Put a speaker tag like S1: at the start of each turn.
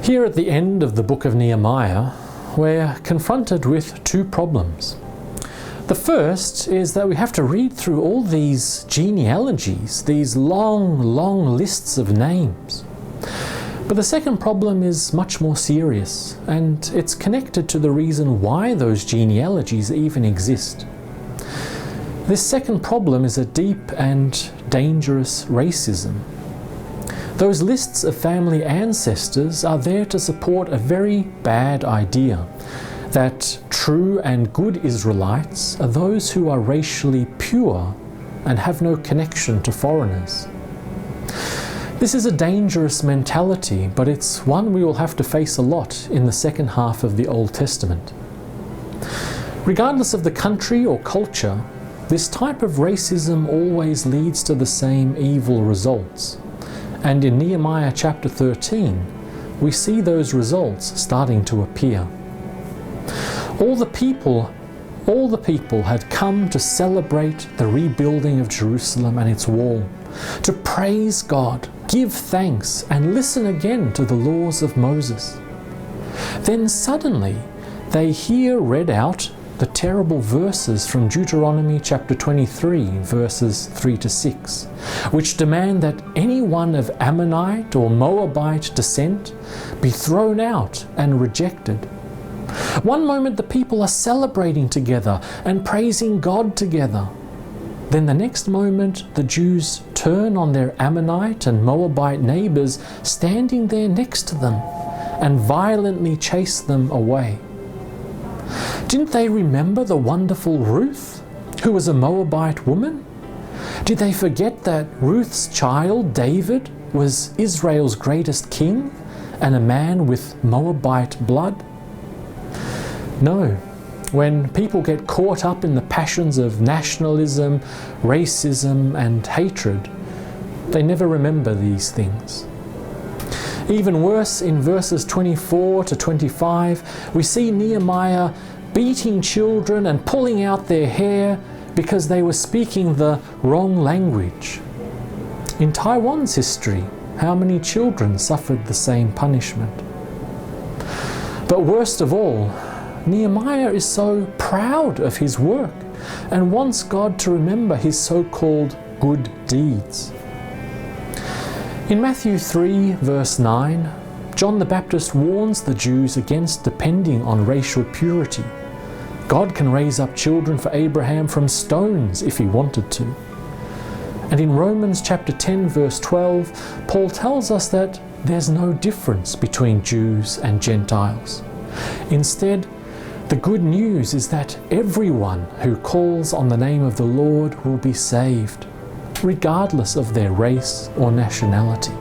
S1: Here at the end of the book of Nehemiah, we're confronted with two problems. The first is that we have to read through all these genealogies, these long lists of names. But the second problem is much more serious, and it's connected to the reason why those genealogies even exist. This second problem is a deep and dangerous racism. Those lists of family ancestors are there to support a very bad idea, that true and good Israelites are those who are racially pure and have no connection to foreigners. This is a dangerous mentality, but it's one we will have to face a lot in the second half of the Old Testament. Regardless of the country or culture, this type of racism always leads to the same evil results. And in Nehemiah chapter 13, we see those results starting to appear. All the people had come to celebrate the rebuilding of Jerusalem and its wall, to praise God, give thanks, and listen again to the laws of Moses. Then suddenly they hear read out the terrible verses from Deuteronomy chapter 23, verses 3 to 6, which demand that anyone of Ammonite or Moabite descent be thrown out and rejected. One moment the people are celebrating together and praising God together. Then the next moment the Jews turn on their Ammonite and Moabite neighbors standing there next to them and violently chase them away. Didn't they remember the wonderful Ruth, who was a Moabite woman? Did they forget that Ruth's child, David, was Israel's greatest king and a man with Moabite blood? No. When people get caught up in the passions of nationalism, racism, and hatred, they never remember these things. Even worse, in verses 24 to 25, we see Nehemiah beating children and pulling out their hair because they were speaking the wrong language. In Taiwan's history, how many children suffered the same punishment? But worst of all, Nehemiah is so proud of his work and wants God to remember his so-called good deeds. In Matthew 3, verse 9, John the Baptist warns the Jews against depending on racial purity. God can raise up children for Abraham from stones if he wanted to. And in Romans chapter 10, verse 12, Paul tells us that there's no difference between Jews and Gentiles. Instead, the good news is that everyone who calls on the name of the Lord will be saved, regardless of their race or nationality.